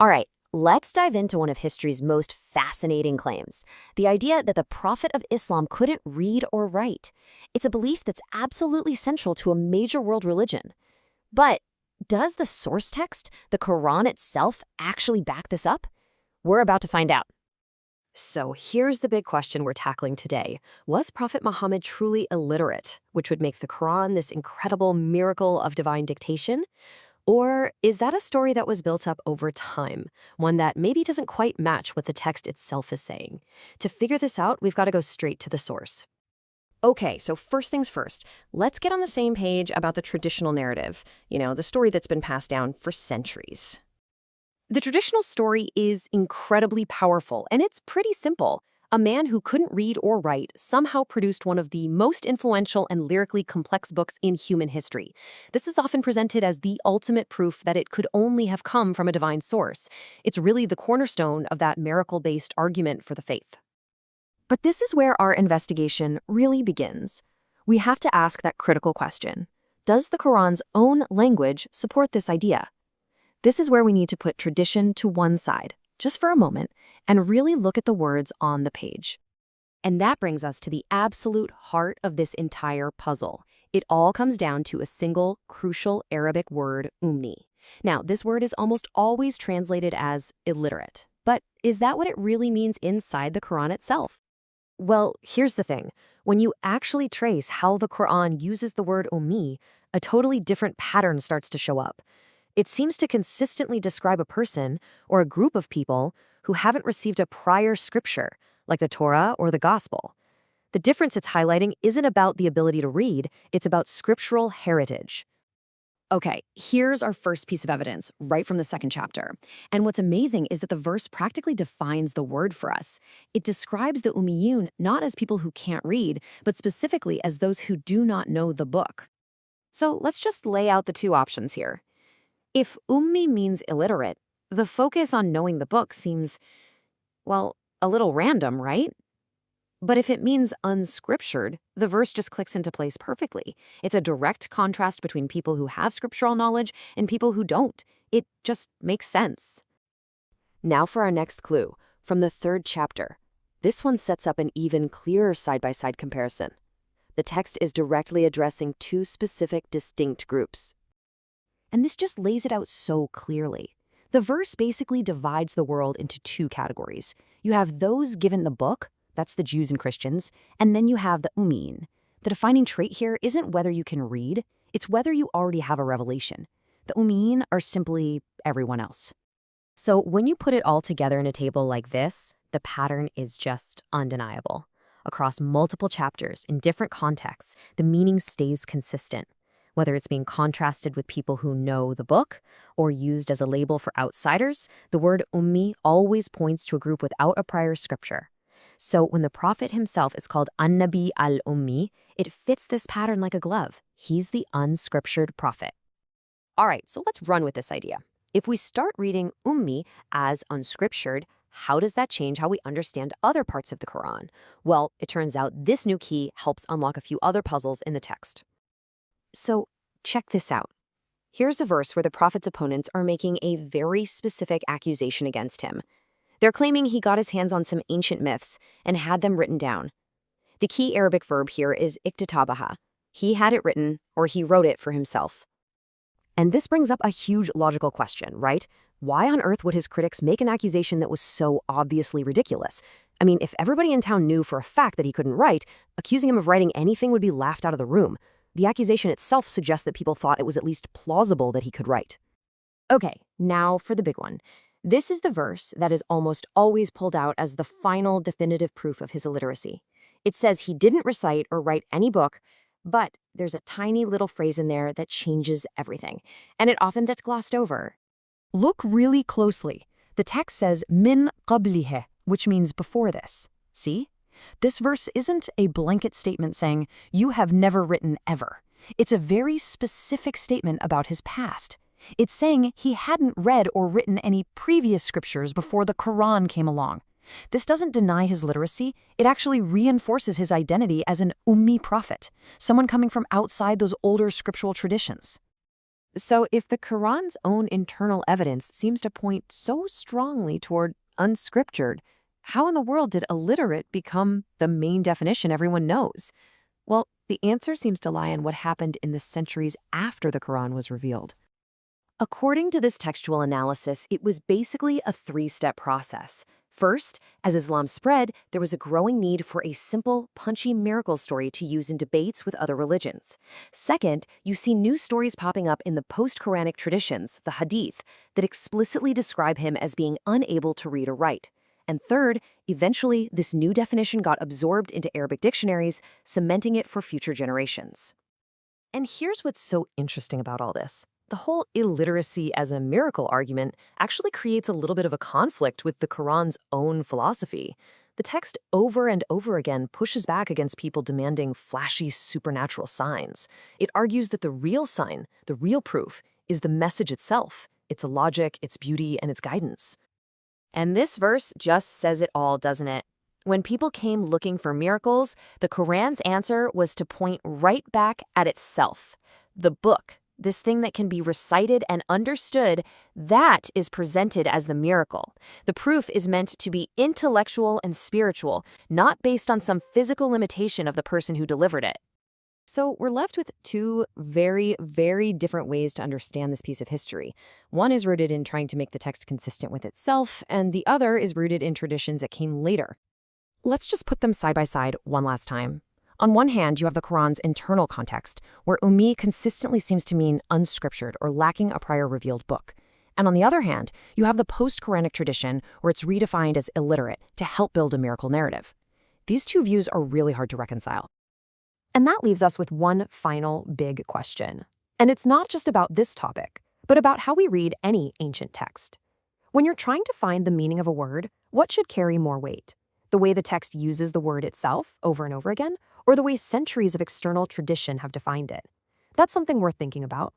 All right, let's dive into one of history's most fascinating claims, the idea that the Prophet of Islam couldn't read or write. It's a belief that's absolutely central to a major world religion. But does the source text, the Quran itself, actually back this up? We're about to find out. So here's the big question we're tackling today. Was Prophet Muhammad truly illiterate, which would make the Quran this incredible miracle of divine dictation? Or is that a story that was built up over time, one that maybe doesn't quite match what the text itself is saying? To figure this out, we've got to go straight to the source. Okay, so first things first, let's get on the same page about the traditional narrative, the story that's been passed down for centuries. The traditional story is incredibly powerful, and it's pretty simple. A man who couldn't read or write somehow produced one of the most influential and lyrically complex books in human history. This is often presented as the ultimate proof that it could only have come from a divine source. It's really the cornerstone of that miracle-based argument for the faith. But this is where our investigation really begins. We have to ask that critical question. Does the Quran's own language support this idea? This is where we need to put tradition to one side, just for a moment, and really look at the words on the page. And that brings us to the absolute heart of this entire puzzle. It all comes down to a single, crucial Arabic word, ummī. Now, this word is almost always translated as illiterate. But is that what it really means inside the Quran itself? Well, here's the thing. When you actually trace how the Quran uses the word ummī, a totally different pattern starts to show up. It seems to consistently describe a person or a group of people who haven't received a prior scripture, like the Torah or the Gospel. The difference it's highlighting isn't about the ability to read, it's about scriptural heritage. Okay, here's our first piece of evidence, right from the second chapter. And what's amazing is that the verse practically defines the word for us. It describes the ummiyun not as people who can't read, but specifically as those who do not know the book. So let's just lay out the two options here. If ummī means illiterate, the focus on knowing the book seems, well, a little random, right? But if it means unscriptured, the verse just clicks into place perfectly. It's a direct contrast between people who have scriptural knowledge and people who don't. It just makes sense. Now for our next clue, from the third chapter. This one sets up an even clearer side-by-side comparison. The text is directly addressing two specific, distinct groups. And this just lays it out so clearly. The verse basically divides the world into two categories. You have those given the book, that's the Jews and Christians, and then you have the ummīn. The defining trait here isn't whether you can read, it's whether you already have a revelation. The ummīn are simply everyone else. So when you put it all together in a table like this, the pattern is just undeniable. Across multiple chapters, in different contexts, the meaning stays consistent. Whether it's being contrasted with people who know the book or used as a label for outsiders, the word ummī always points to a group without a prior scripture. So when the prophet himself is called an-Nabi al-Ummī, it fits this pattern like a glove. He's the unscriptured prophet. All right, so let's run with this idea. If we start reading ummī as unscriptured, how does that change how we understand other parts of the Quran? Well, it turns out this new key helps unlock a few other puzzles in the text. So check this out. Here's a verse where the prophet's opponents are making a very specific accusation against him. They're claiming he got his hands on some ancient myths and had them written down. The key Arabic verb here is iktatabaha. He had it written, or he wrote it for himself. And this brings up a huge logical question, right? Why on earth would his critics make an accusation that was so obviously ridiculous? I mean, if everybody in town knew for a fact that he couldn't write, accusing him of writing anything would be laughed out of the room. The accusation itself suggests that people thought it was at least plausible that he could write. Okay, now for the big one. This is the verse that is almost always pulled out as the final definitive proof of his illiteracy. It says he didn't recite or write any book, but there's a tiny little phrase in there that changes everything, and it often gets glossed over. Look really closely. The text says min qablihi, which means before this. See? This verse isn't a blanket statement saying, you have never written ever. It's a very specific statement about his past. It's saying he hadn't read or written any previous scriptures before the Quran came along. This doesn't deny his literacy, it actually reinforces his identity as an ummī prophet, someone coming from outside those older scriptural traditions. So if the Quran's own internal evidence seems to point so strongly toward unscriptured, how in the world did illiterate become the main definition everyone knows? Well, the answer seems to lie in what happened in the centuries after the Quran was revealed. According to this textual analysis, it was basically a three-step process. First, as Islam spread, there was a growing need for a simple, punchy miracle story to use in debates with other religions. Second, you see new stories popping up in the post-Quranic traditions, the Hadith, that explicitly describe him as being unable to read or write. And third, eventually, this new definition got absorbed into Arabic dictionaries, cementing it for future generations. And here's what's so interesting about all this. The whole illiteracy as a miracle argument actually creates a little bit of a conflict with the Quran's own philosophy. The text over and over again pushes back against people demanding flashy supernatural signs. It argues that the real sign, the real proof, is the message itself, its logic, its beauty, and its guidance. And this verse just says it all, doesn't it? When people came looking for miracles, the Quran's answer was to point right back at itself. The book, this thing that can be recited and understood, that is presented as the miracle. The proof is meant to be intellectual and spiritual, not based on some physical limitation of the person who delivered it. So we're left with two very, very different ways to understand this piece of history. One is rooted in trying to make the text consistent with itself, and the other is rooted in traditions that came later. Let's just put them side by side one last time. On one hand, you have the Quran's internal context, where ummī consistently seems to mean unscriptured or lacking a prior revealed book. And on the other hand, you have the post-Quranic tradition, where it's redefined as illiterate to help build a miracle narrative. These two views are really hard to reconcile. And that leaves us with one final big question. And it's not just about this topic, but about how we read any ancient text. When you're trying to find the meaning of a word, what should carry more weight? The way the text uses the word itself over and over again, or the way centuries of external tradition have defined it? That's something worth thinking about.